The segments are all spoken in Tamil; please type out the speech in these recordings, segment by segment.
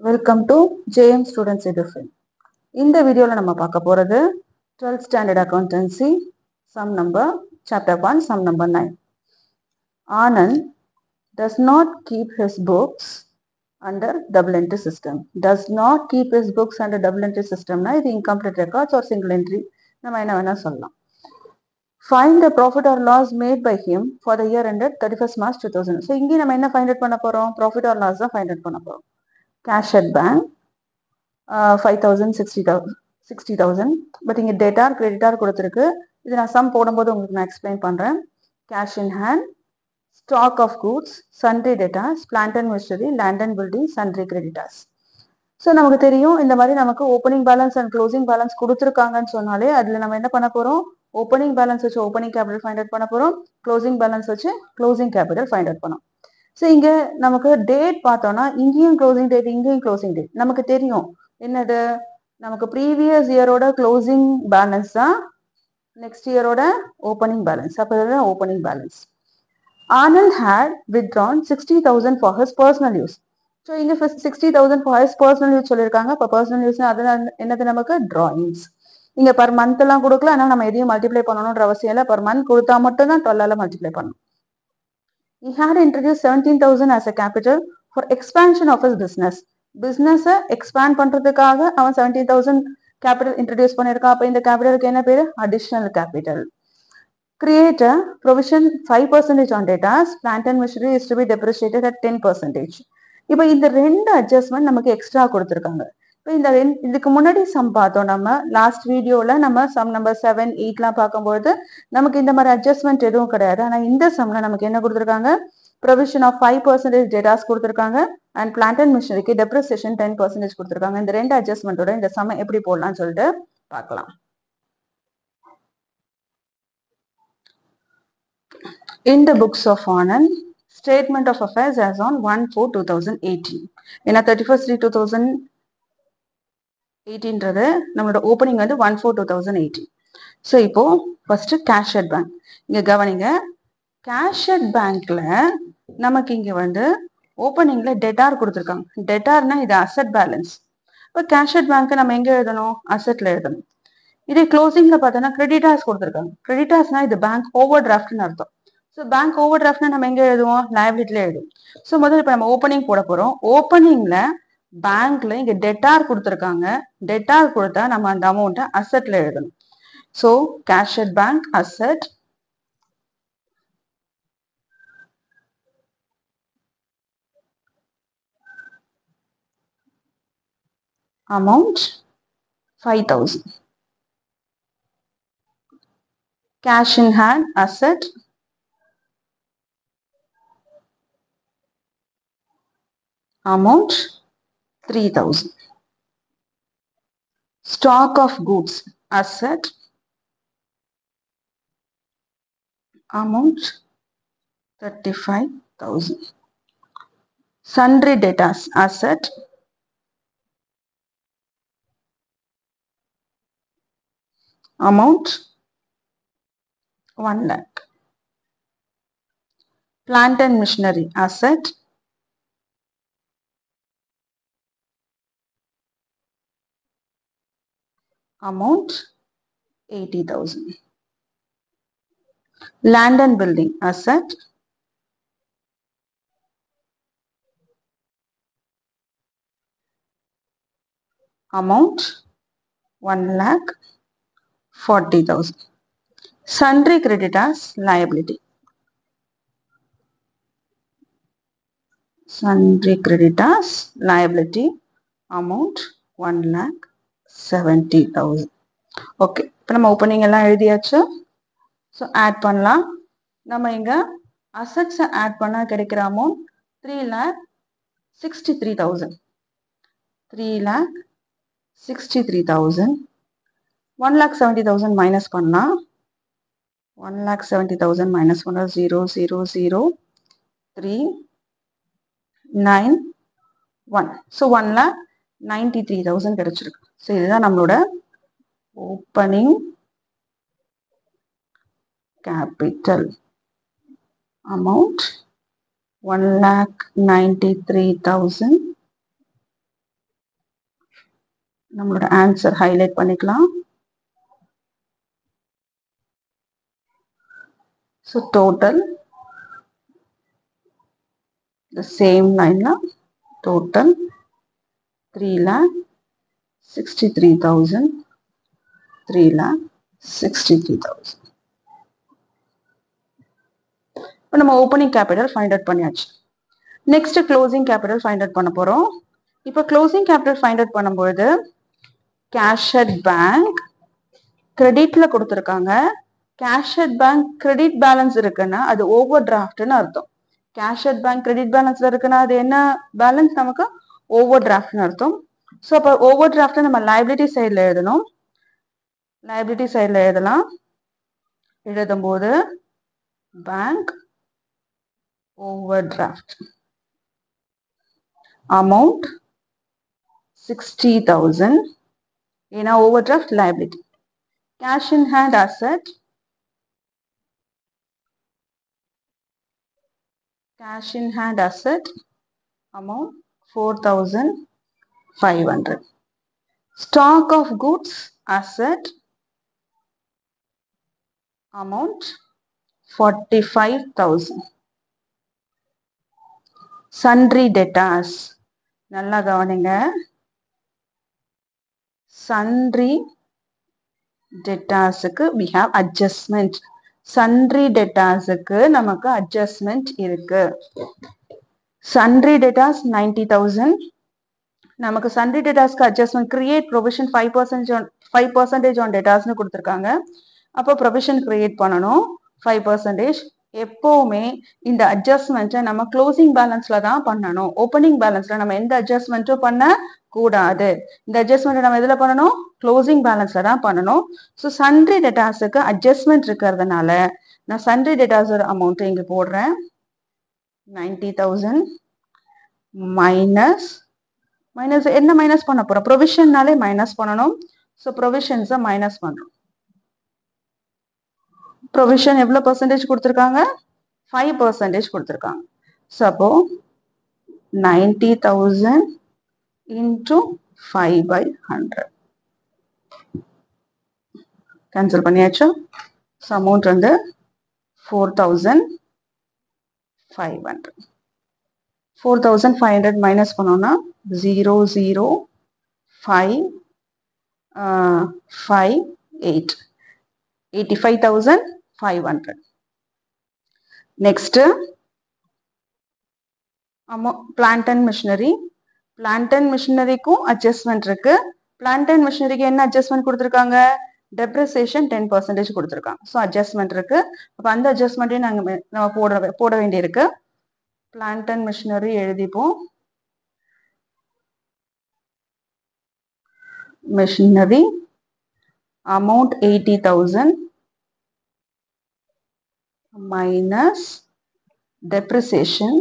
Welcome to JM Students Education. இந்த வீடியோல நம்ம பார்க்க போறது 12th standard accountancy sum number chapter 1 sum number 9. Anand does not keep his books under double entry system. Does not keep his books under double entry system na இது incomplete records or single entry நம்ம என்ன வேணா சொல்லலாம். Find the profit or loss made by him for the year ended 31st March 2000. So இங்கே நம்ம என்ன find out பண்ண போறோம்? Profit or loss தான் find out பண்ண போறோம். Cash at bank 5,000 60,000 பட் இங்கே டெட்டார் கிரெடிட்டார் கொடுத்துருக்கு. இது நான் சம் போடும்போது உங்களுக்கு நான் எக்ஸ்பிளைன் பண்ணுறேன். Cash in hand, stock of goods, sundry debtors, plant and machinery, land and building, sundry creditors. So நமக்கு தெரியும் இந்த மாதிரி நமக்கு opening balance and closing balance கொடுத்துருக்காங்கன்னு சொன்னாலே அதில் நம்ம என்ன பண்ண போகிறோம்? ஓப்பனிங் பேலன்ஸ் வச்சு ஓப்பனிங் கேபிட்டல் ஃபைண்ட் அவுட் பண்ண போகிறோம், க்ளோசிங் பேலன்ஸ் வச்சு க்ளோசிங் கேபிட்டல் ஃபைண்ட் அவுட் பண்ணோம். ஸோ இங்கே நமக்கு டேட் பார்த்தோம்னா இங்கேயும் க்ளோசிங் டேட் இங்கேயும் க்ளோசிங் டேட் நமக்கு தெரியும். என்னது? நமக்கு ப்ரீவியஸ் இயரோட க்ளோசிங் பேலன்ஸ் தான் நெக்ஸ்ட் இயரோட ஓப்பனிங் பேலன்ஸ். அப்போ இதுதான் opening balance. Anand had withdrawn 60,000 for his personal use. So இங்கே 60,000 for his personal use சொல்லியிருக்காங்க. இப்போ பர்சனல் யூஸ் அது என்னது? நமக்கு டிராயிங்ஸ். இங்கே பர் மந்த் எல்லாம் கொடுக்கல, ஆனால் நம்ம எதையும் மல்டிப்ளை பண்ணணுன்ற அவசியம் இல்லை. பர் மந்த் கொடுத்தா மட்டும் தான் 12ஆல மல்டிப்ளை பண்ணணும். He had introduced 17,000 as a capital for expansion of his business. Business expand பண்றதுக்காக அவன் 17,000 capital introduce பண்ணிருக்கான். அப்ப இந்த கேபிட்டலுக்கு என்ன பேரு? Additional capital. Create a provision 5% on data. Plant and machinery is to be depreciated at 10%. இப்போ இந்த ரெண்டு அட்ஜஸ்ட்மெண்ட் நமக்கு எக்ஸ்ட்ரா கொடுத்துருக்காங்க. இப்போ இந்த இதுக்கு முன்னாடி சம் பார்த்தோம் நம்ம லாஸ்ட் வீடியோல நம்ம சம் நம்பர் 7, 8லாம் பார்க்கும்போது நமக்கு இந்த மாதிரி அட்ஜஸ்ட்மெண்ட் எதுவும் கிடையாது. ஆனால் இந்த சம்ல நமக்கு என்ன கொடுத்துருக்காங்க? ப்ரொவிஷன் ஆஃப் 5% டேட்டாஸ் கொடுத்துருக்காங்க அண்ட் பிளான்ட் அண்ட் மிஷனரிக்கு டெப்ரிசியேஷன் 10% கொடுத்துருக்காங்க. இந்த ரெண்டு அட்ஜஸ்ட்மெண்ட்டோட இந்த சம் எப்படி போடலாம்னு சொல்லிட்டு பார்க்கலாம். In the books of Anand, statement of affairs as on 1/4/2018. ஏன்னா 31/3/2018 நம்மளோட ஓப்பனிங் வந்து 1/4/2018. ஸோ இப்போ ஃபர்ஸ்ட் கேஷ் அட் பேங்க். இங்க கவனிங்க, கேஷ் அட் பேங்க்ல நமக்கு இங்க வந்து ஓப்பனிங்ல டெட்டார் கொடுத்துருக்காங்க. டெட்டார்னா இது அசெட் பேலன்ஸ். இப்போ கேஷ் அட் பேங்க் நம்ம எங்க எழுதணும்? அசெட்ல எழுதணும். இதே க்ளோசிங்ல பார்த்தோம்னா கிரெடிட்டார்ஸ் கொடுத்துருக்காங்க. கிரெடிட்டார்ஸ்னா இது பேங்க் ஓவர் டிராஃப்ட்னு அர்த்தம். ஸோ பேங்க் ஓவர் டிராஃப்ட்னா நம்ம எங்க எழுதுவோம்? லைபிலிட்டில எழுதுவோம். ஸோ முதல்ல இப்போ நம்ம ஓப்பனிங் போட போறோம். ஓப்பனிங்ல பேங்க்ல இங்க டெட்டார் கொடுத்துருக்காங்க. டெட்டார் கொடுத்தா நம்ம அந்த அமௌண்ட்டை அசெட்ல எழுதணும். So cash at bank asset, amount 5,000. Cash in hand asset, amount 3,000. Stock of goods asset, amount 35,000. Sundry debtors asset, amount 1 lakh. Plant and machinery asset, amount 80,000. Land and building asset, amount 1,40,000. Sundry creditors liability, sundry creditors liability, amount 1,70,000. Okay, இப்போ நம்ம ஓப்பனிங் எல்லாம் எழுதியாச்சு. ஸோ ஆட் பண்ணலாம். நம்ம இங்கே அசட்ஸை ஆட் பண்ணால் கிடைக்கிற அமௌண்ட் 3,63,000. 3,63,000. 1,70,000 மைனஸ் பண்ணால் 1,70,000 மைனஸ் பண்ணால் 0,003,9,1. ஸோ 1,93,000 கிடைச்சிருக்கு. ஸோ இதுதான் நம்மளோட ஓப்பனிங் capital amount 1,93,000 நம்மளோட ஆன்சர் ஹைலைட் பண்ணிக்கலாம். So total the same line total 3,63,000 3,63,000. இப்போ நம்ம ஓப்பனிங் கேபிட்டல் ஃபைண்ட் அவுட் பண்ணியாச்சு. Next closing capital find out பண்ண போறோம். இப்போ க்ளோசிங் கேபிட்டல் ஃபைண்ட் அவுட் பண்ணும்போது கேஷ் அட் பேங்க் கிரெடிட்ல கொடுத்துருக்காங்க. Cash at bank credit balance இருக்குன்னா அது ஓவர் டிராஃப்ட்னு அர்த்தம். கேஷ் அட் பேங்க் கிரெடிட் பேலன்ஸ்ல இருக்குன்னா அது என்ன பேலன்ஸ்? நமக்கு ஓவர் டிராஃப்ட்னு அர்த்தம். ஸோ அப்போ ஓவர் டிராஃப்ட் நம்ம லைபிலிட்டி சைடில் எழுதணும். லைபிலிட்டி சைடில் எழுதும் போது பேங்க் ஓவர் டிராஃப்ட் அமௌண்ட் 60,000 ஏன்னா over draft liability. Cash in hand asset cash in hand asset amount 4,500. Stock of goods asset amount 45,000. Sundry debtors நல்லா கவனிங்க. Sundry debtorsக்கு we have adjustment. Sundry debtorsக்கு நமக்கு adjustment இருக்கு. Sundry debtors 90,000. நமக்கு sundry debtorsக்கு adjustment create provision 5% on debtorsனு கொடுத்துருக்காங்க. அப்போ provision create பண்ணணும் 5%. எப்பவுமே இந்த அட்ஜஸ்ட்மெண்ட்டை நம்ம க்ளோசிங் பேலன்ஸ்ல தான் பண்ணணும். ஓப்பனிங் பேலன்ஸ்ல நம்ம எந்த அட்ஜஸ்ட்மெண்ட்டும் பண்ண கூடாது. இந்த அட்ஜஸ்ட்மெண்ட் நம்ம எதுல பண்ணணும்? க்ளோசிங் பேலன்ஸ்ல தான் பண்ணணும். ஸோ சன்ட்ரி டெட்டாஸுக்கு அட்ஜஸ்ட்மெண்ட் இருக்கிறதுனால நான் சன்ட்ரி டெட்டாஸோட அமௌண்ட் இங்க போடுறேன். 90,000 மைனஸ் என்ன மைனஸ் பண்ண போறோம்? ப்ரொவிஷன்னாலே மைனஸ் பண்ணணும். ஸோ ப்ரொவிஷன்ஸை மைனஸ் பண்றோம். ப்ரொவிஷன் எவ்வளவு பர்சன்டேஜ் கொடுத்துருக்காங்க? 5% கொடுத்துருக்காங்க. ஸோ அப்போ 90,000 into 5/100 கேன்சல் பண்ணியாச்சு. ஸோ அமௌண்ட் வந்து 4,500. 4,500 மைனஸ் பண்ணோம்னா 0,0,558 85,500. Next plant and machinery. Plant and மிஷினரிக்கும் அட்ஜஸ்ட்மெண்ட் இருக்கு. பிளான்ட் அண்ட் மிஷினரிக்கு என்ன அட்ஜஸ்ட்மெண்ட் கொடுத்துருக்காங்க? டெப்ரிசியேஷன் 10% கொடுத்துருக்காங்க. ஸோ அட்ஜஸ்ட்மெண்ட் இருக்கு. அப்போ அந்த அட்ஜஸ்ட்மெண்ட்டையும் நம்ம போட வேண்டியிருக்கு. பிளான்ட் அண்ட் மிஷினரி எழுதிப்போம். Machinery amount 80,000 minus depreciation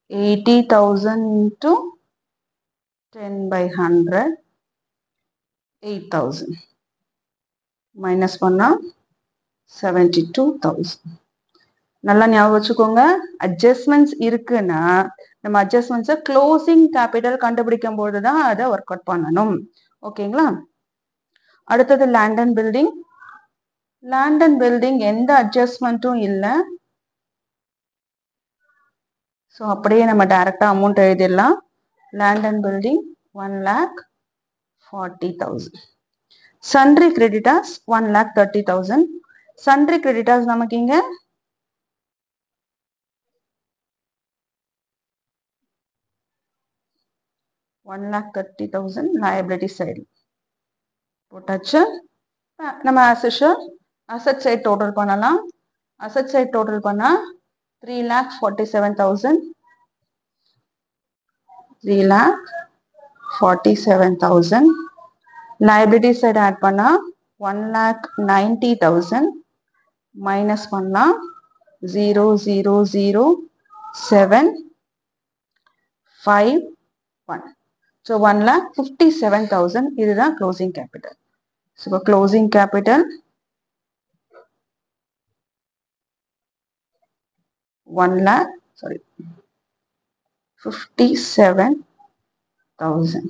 80,000 into 10/100 8,000 minus பண்ணா 72,000. நல்லா ஞாபகம் வச்சுக்கோங்க. அட்ஜஸ்ட்மெண்ட்ஸ் இருக்குன்னா நம்ம அட்ஜஸ்ட்மெண்ட்ஸை க்ளோசிங் கேபிட்டல் கண்டுபிடிக்கும் போது தான் அதை ஒர்க் அவுட் பண்ணணும். ஓகேங்களா? அடுத்தது land and building. Land and building எந்த அட்ஜஸ்ட்மெண்ட்டும் இல்லை. ஸோ அப்படியே நம்ம டைரக்டா அமௌண்ட் எழுதிடலாம். Land and building 1,40,000. Sundry creditors 1,30,000. Sundry creditors நமக்கு இங்க 1,30,000 liability side போட்டாச்சு. நம்ம அசெட் சைட் டோட்டல் பண்ணலாம். அசெட் சைட் டோட்டல் பண்ணா 3,47,000 3,47,000. liability side ஆட் பண்ணா 1,90,000 மைனஸ் பண்ணா 0,00751. So 1,57,000 இதுதான் closing capital. So closing capital 1,50,000 57,000.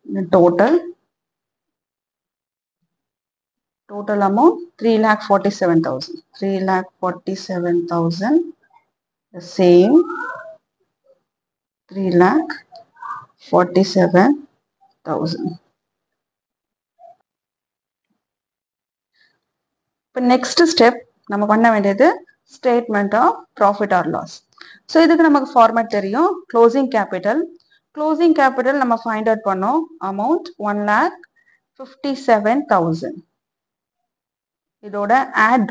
The total amount 3,47,000. 3,47,000. The same 3,47,000. இப்போ நெக்ஸ்ட் ஸ்டெப் நம்ம பண்ண வேண்டியது statement of profit or loss. So இதுக்கு நமக்கு ஃபார்மேட் தெரியும். க்ளோசிங் கேபிட்டல் நம்ம ஃபைண்ட் அவுட் பண்ணோம். அமௌண்ட் 1,57,000. இதோட ஆட்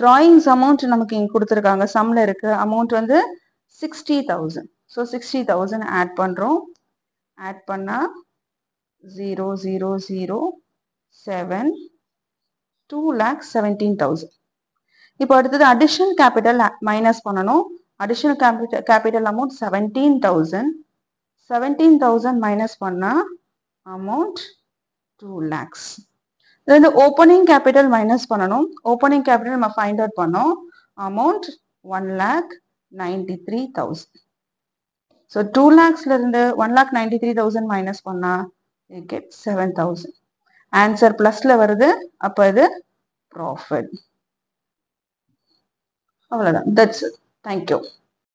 டிராயிங்ஸ் அமௌண்ட் நமக்கு இங்க கொடுத்துருக்காங்க. சம்ல இருக்கு. அமௌண்ட் வந்து 60,000. ஸோ 60,000 ஆட் பண்றோம். ஆட் பண்ணா 0,007 2,17,000. இப்போ அடுத்தது அடிஷனல் கேபிட்டல் மைனஸ் பண்ணணும். Additional capital amount 17,000. 17,000 மைனஸ் பண்ணா அமௌண்ட் 2 lakhs. இது ஓப்பனிங் கேபிட்டல் மைனஸ் பண்ணணும். ஓப்பனிங் கேபிட்டல் நம்ம ஃபைண்ட் அவுட் பண்ணோம். அமௌண்ட் 1,93,000. ஸோ 2 lakhsல இருந்து 1,93,000 மைனஸ் பண்ணா you get 7,000. ஆன்சர் பிளஸ்ல வருது. அப்போ இது ப்ராஃபிட். அவ்வளோதான். That's it. தேங்க்யூ.